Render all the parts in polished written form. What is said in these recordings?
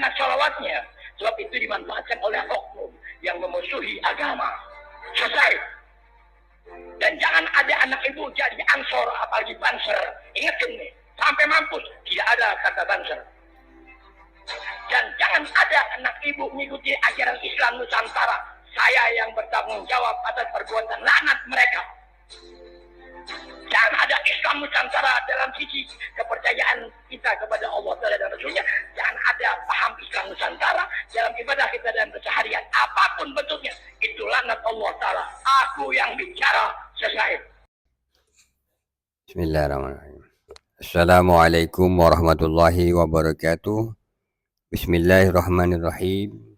karena sholawatnya. Sebab itu dimanfaatkan oleh oknum yang memusuhi agama. Selesai. Dan jangan ada anak ibu jadi ansor, apalagi banser. Ingatkan nih, sampai mampus tidak ada kata banser. Dan jangan ada anak ibu mengikuti ajaran Islam Nusantara. Saya yang bertanggung jawab atas perbuatan laknat mereka. Jangan ada Islam Nusantara dalam sisi kepercayaan kita kepada Allah dan Rasulnya. Jangan ada paham Islam Nusantara dalam ibadah kita dan keseharian. Apapun bentuknya, itu laknat Allah Ta'ala. Aku yang bicara, selesai. Bismillahirrahmanirrahim. Assalamualaikum warahmatullahi wabarakatuh. Bismillahirrahmanirrahim.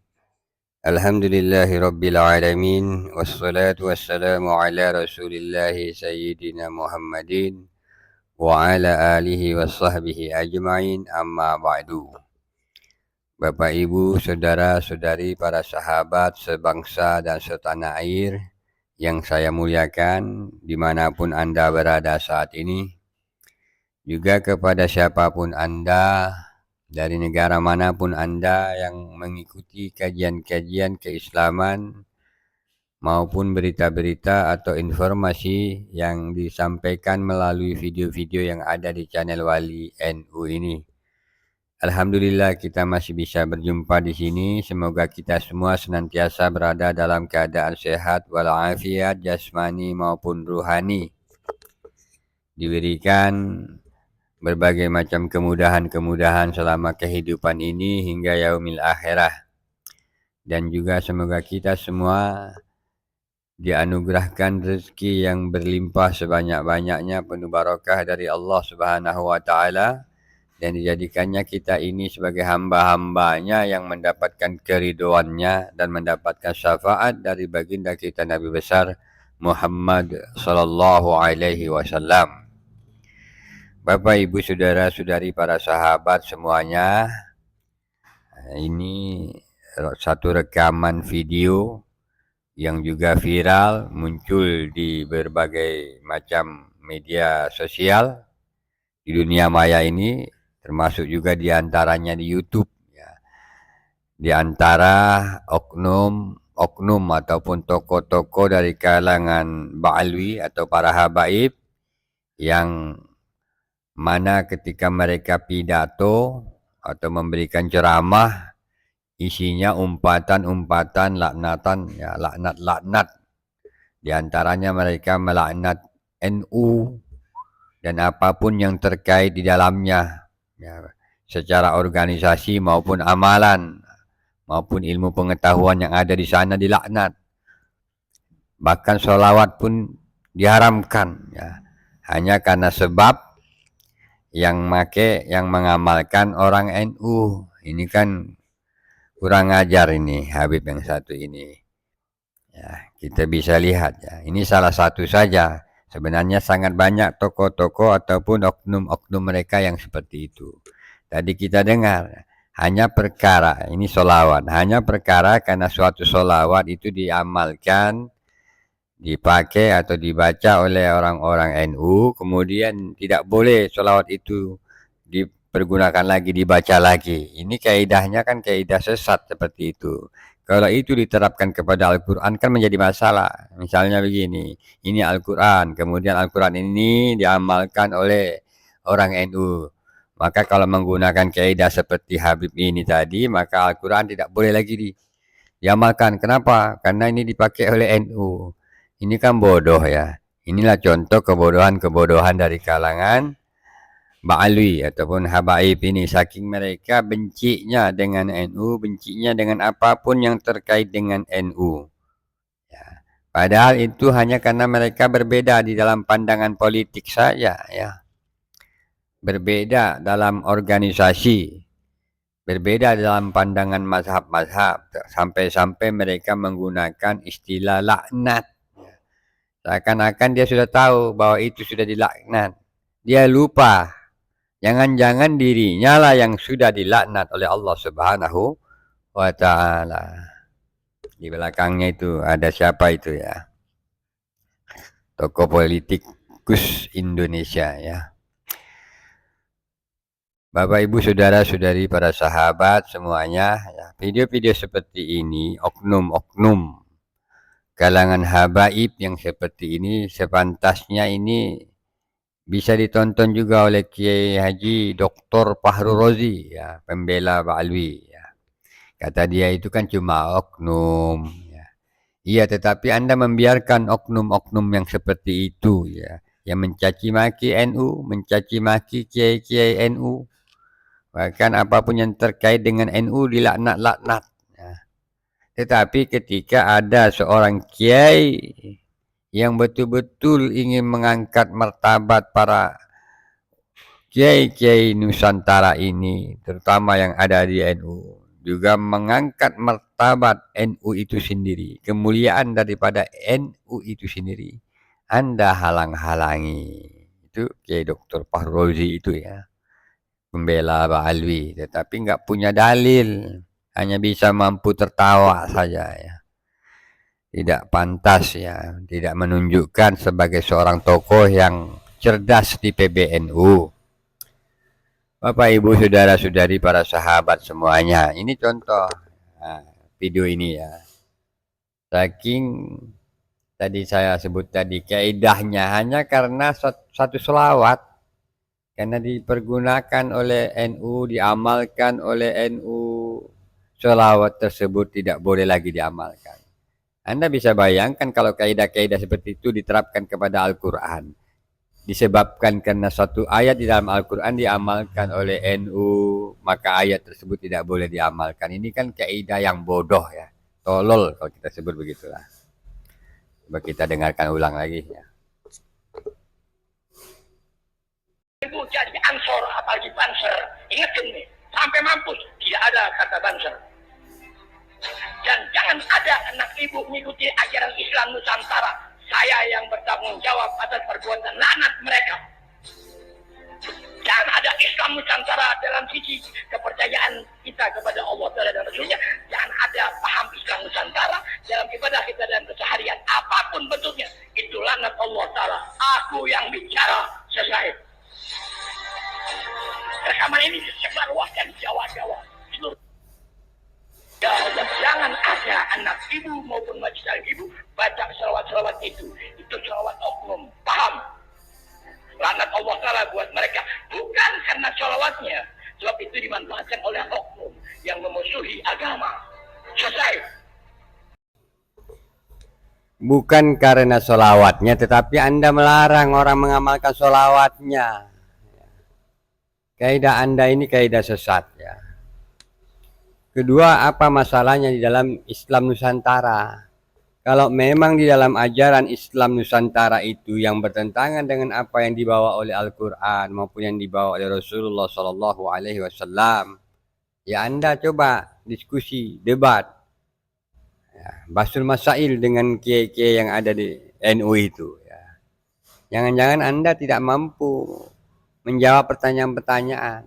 Alhamdulillahi rabbil alamin. Wassalatu wassalamu ala rasulillahi sayyidina Muhammadin wa ala alihi wa sahbihi ajma'in, amma ba'du. Bapak ibu, saudara-saudari, para sahabat sebangsa dan setanah air yang saya muliakan dimanapun Anda berada saat ini, juga kepada siapapun Anda, dari negara manapun Anda yang mengikuti kajian-kajian keislaman maupun berita-berita atau informasi yang disampaikan melalui video-video yang ada di channel Wali NU ini. Alhamdulillah kita masih bisa berjumpa di sini. Semoga kita semua senantiasa berada dalam keadaan sehat walafiat jasmani maupun ruhani. Diberikan berbagai macam kemudahan-kemudahan selama kehidupan ini hingga yaumil akhirah. Dan juga semoga kita semua dianugerahkan rezeki yang berlimpah sebanyak-banyaknya, penuh barakah dari Allah Subhanahu wa Ta'ala, dan dijadikannya kita ini sebagai hamba-hambanya yang mendapatkan keriduannya dan mendapatkan syafaat dari baginda kita Nabi besar Muhammad sallallahu alaihi wasallam. Bapak, ibu, saudara-saudari, para sahabat semuanya, ini satu rekaman video yang juga viral muncul di berbagai macam media sosial di dunia maya ini, termasuk juga diantaranya di YouTube. Di antara oknum ataupun tokoh-tokoh dari kalangan Ba'alwi atau para habaib yang mana ketika mereka pidato atau memberikan ceramah, isinya umpatan-umpatan, laknatan, ya, laknat-laknat. Di antaranya mereka melaknat NU dan apapun yang terkait di dalamnya, ya, secara organisasi maupun amalan maupun ilmu pengetahuan yang ada di sana dilaknat. Bahkan sholawat pun diharamkan, ya, hanya karena sebab yang mengamalkan orang NU. Ini kan kurang ajar ini Habib yang satu ini. Ya, kita bisa lihat, ya, ini salah satu saja. Sebenarnya sangat banyak tokoh-tokoh ataupun oknum-oknum mereka yang seperti itu. Tadi kita dengar, hanya perkara, ini sholawat, hanya perkara karena suatu sholawat itu diamalkan, dipakai atau dibaca oleh orang-orang NU, kemudian tidak boleh sholawat itu dipergunakan lagi, dibaca lagi. Ini kaidahnya kan kaidah sesat seperti itu. Kalau itu diterapkan kepada Al-Quran kan menjadi masalah. Misalnya begini, ini Al-Quran, kemudian Al-Quran ini diamalkan oleh orang NU. Maka kalau menggunakan kaidah seperti Habib ini tadi, maka Al-Quran tidak boleh lagi diamalkan. Kenapa? Karena ini dipakai oleh NU. Ini kan bodoh, ya. Inilah contoh kebodohan-kebodohan dari kalangan Ba'alwi ataupun habaib ini. Saking mereka bencinya dengan NU, bencinya dengan apapun yang terkait dengan NU. Ya. Padahal itu hanya karena mereka berbeda di dalam pandangan politik saja, ya. Berbeda dalam organisasi, berbeda dalam pandangan mazhab-mazhab, sampai-sampai mereka menggunakan istilah laknat. Seakan-akan dia sudah tahu bahwa itu sudah dilaknat. Dia lupa, jangan-jangan dirinya lah yang sudah dilaknat oleh Allah Subhanahu wa Ta'ala. Di belakangnya itu ada siapa itu, ya? Tokoh politikus Indonesia, ya. Bapak, Ibu, Saudara-saudari, para sahabat semuanya, ya, video-video seperti ini, oknum-oknum kalangan habaib yang seperti ini, sepantasnya ini bisa ditonton juga oleh Kiai Haji Dr. Fahru Rozi, ya, pembela Ba'alwi. Ya. Kata dia itu kan cuma oknum. Ya. Iya, tetapi Anda membiarkan oknum-oknum yang seperti itu, ya, yang mencaci maki NU, mencaci maki kiai-kiai NU. Bahkan apapun yang terkait dengan NU dilaknat-laknat. Ya. Tetapi ketika ada seorang kiai yang betul-betul ingin mengangkat martabat para kiai-kiai Nusantara ini, terutama yang ada di NU, juga mengangkat martabat NU itu sendiri, kemuliaan daripada NU itu sendiri, Anda halang-halangi. Itu Kiai Dr. Fahrozi itu, ya, pembela Ba'alwi, tetapi nggak punya dalil, hanya bisa mampu tertawa saja, ya. Tidak pantas, ya, tidak menunjukkan sebagai seorang tokoh yang cerdas di PBNU. Bapak, Ibu, Saudara-saudari, para sahabat semuanya, ini contoh video ini, ya. Saking tadi saya sebut tadi kaidahnya hanya karena satu selawat, karena dipergunakan oleh NU, diamalkan oleh NU, selawat tersebut tidak boleh lagi diamalkan. Anda bisa bayangkan kalau kaidah-kaidah seperti itu diterapkan kepada Al-Quran. Disebabkan karena satu ayat di dalam Al-Quran diamalkan oleh NU, maka ayat tersebut tidak boleh diamalkan. Ini kan kaidah yang bodoh, ya. Tolol kalau kita sebut begitulah. Coba kita dengarkan ulang lagi, ya. Ibu jadi ansor apalagi banser. Ingatkan nih, sampai mampus tidak ada kata banser. Dan jangan ada anak ibu mengikuti ajaran Islam Nusantara. Saya yang bertanggung jawab atas perbuatan laknat mereka. Jangan ada Islam Nusantara dalam sisi kepercayaan kita kepada Allah dan Rasulnya. Jangan ada paham Islam Nusantara dalam ibadah kita dan keseharian. Apapun bentuknya, itu laknat Allah Ta'ala. Aku yang bicara, selesai. Rekaman ini disebarluaskan di Jawa-Jawa. Jangan ada anak ibu maupun majikan ibu baca selawat-selawat itu. Itu selawat oknum. Paham? Laknat Allah Ta'ala buat mereka. Bukan karena selawatnya. Sebab itu dimanfaatkan oleh oknum yang memusuhi agama. Selesai. Bukan karena solawatnya, tetapi Anda melarang orang mengamalkan solawatnya. Kaidah Anda ini kaidah sesat, ya. Kedua, apa masalahnya di dalam Islam Nusantara? Kalau memang di dalam ajaran Islam Nusantara itu yang bertentangan dengan apa yang dibawa oleh Al-Quran maupun yang dibawa oleh Rasulullah Sallallahu Alaihi Wasallam, ya Anda coba diskusi, debat, ya, basul masail dengan kiai-kiai yang ada di NU itu. Ya. Jangan-jangan Anda tidak mampu menjawab pertanyaan-pertanyaan,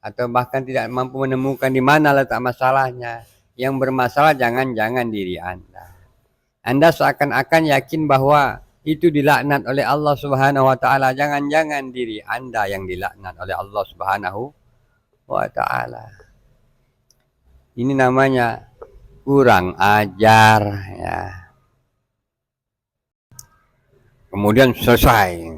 atau bahkan tidak mampu menemukan di mana letak masalahnya. Yang bermasalah jangan-jangan diri Anda. Anda seakan-akan yakin bahwa itu dilaknat oleh Allah Subhanahu wa Ta'ala. Jangan-jangan diri Anda yang dilaknat oleh Allah Subhanahu wa Ta'ala. Ini namanya kurang ajar, ya. Kemudian selesai.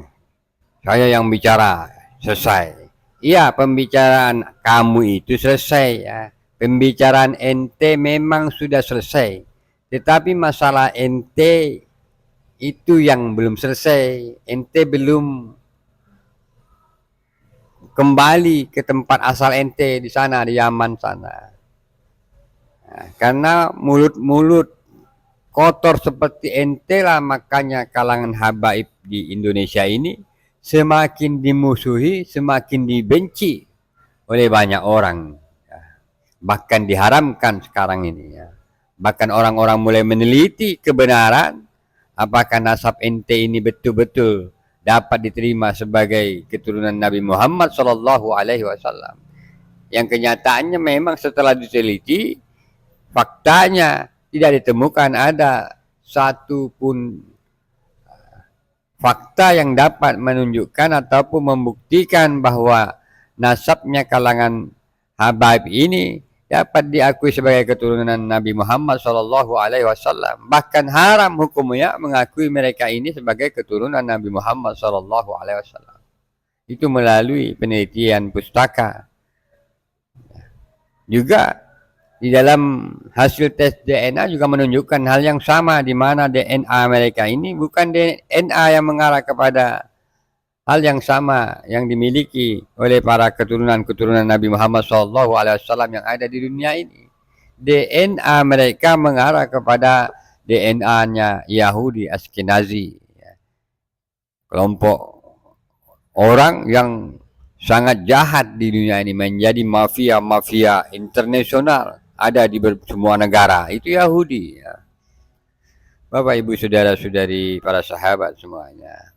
Saya yang bicara, selesai. Iya, pembicaraan kamu itu selesai, ya. Pembicaraan ente memang sudah selesai. Tetapi masalah ente itu yang belum selesai. Ente belum kembali ke tempat asal ente di sana, di Yaman sana. Nah, karena mulut-mulut kotor seperti ente lah, makanya kalangan habaib di Indonesia ini semakin dimusuhi, semakin dibenci oleh banyak orang. Bahkan diharamkan sekarang ini, ya. Bahkan orang-orang mulai meneliti kebenaran apakah nasab ente ini betul-betul dapat diterima sebagai keturunan Nabi Muhammad Sallallahu Alaihi Wasallam. Yang kenyataannya memang setelah diteliti, faktanya tidak ditemukan ada satu pun fakta yang dapat menunjukkan ataupun membuktikan bahwa nasabnya kalangan Habaib ini dapat diakui sebagai keturunan Nabi Muhammad SAW. Bahkan haram hukumnya mengakui mereka ini sebagai keturunan Nabi Muhammad SAW. Itu melalui penelitian pustaka. Juga di dalam hasil tes DNA juga menunjukkan hal yang sama, di mana DNA mereka ini bukan DNA yang mengarah kepada hal yang sama yang dimiliki oleh para keturunan Nabi Muhammad SAW yang ada di dunia ini. DNA mereka mengarah kepada DNA-nya Yahudi Ashkenazi, kelompok orang yang sangat jahat di dunia ini, menjadi mafia internasional ada di semua negara. Itu Yahudi. Bapak, Ibu, saudara-saudari, para sahabat semuanya.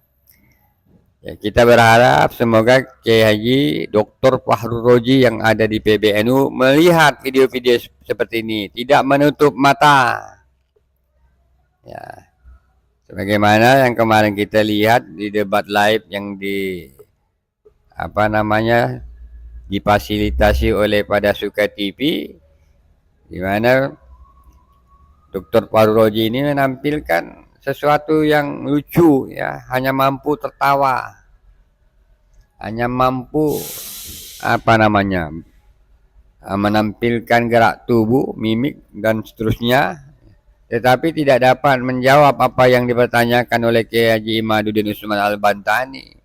Ya, kita berharap semoga Kiai Haji Dr. Fahrul Roji yang ada di PBNU melihat video-video seperti ini, tidak menutup mata. Ya, sebagaimana yang kemarin kita lihat di debat live yang difasilitasi oleh Pada Suka TV, di mana Dr. Fahrul Roji ini menampilkan sesuatu yang lucu, ya, hanya mampu tertawa, hanya mampu menampilkan gerak tubuh, mimik dan seterusnya, tetapi tidak dapat menjawab apa yang dipertanyakan oleh Kiai Haji Imaduddin Usman Al-Bantani,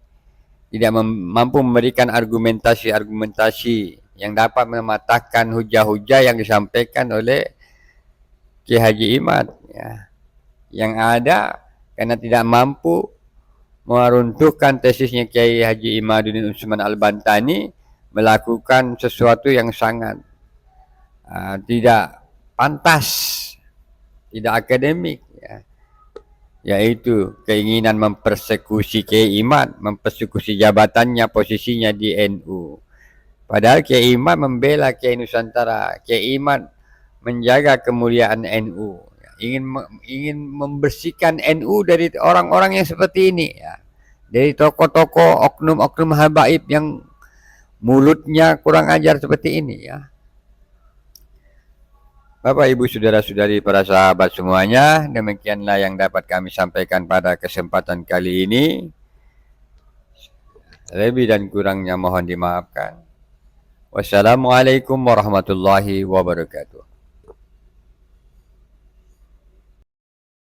tidak mampu memberikan argumentasi yang dapat mematahkan hujah-hujah yang disampaikan oleh Kiai Haji Imad, ya. Yang ada karena tidak mampu meruntuhkan tesisnya Kiai Haji Imaduddin Usman Al-Bantani, melakukan sesuatu yang sangat tidak pantas, tidak akademik, ya, yaitu keinginan mempersekusi Kiai Imad, mempersekusi jabatannya, posisinya di NU. Padahal Kiai Imad membela Kiai Nusantara, Kiai Imad menjaga kemuliaan NU, ingin membersihkan NU dari orang-orang yang seperti ini, ya, dari tokoh-tokoh oknum-oknum habaib yang mulutnya kurang ajar seperti ini, ya. Bapak, Ibu, saudara-saudari, para sahabat semuanya, demikianlah yang dapat kami sampaikan pada kesempatan kali ini. Lebih dan kurangnya mohon dimaafkan. Wassalamualaikum warahmatullahi wabarakatuh.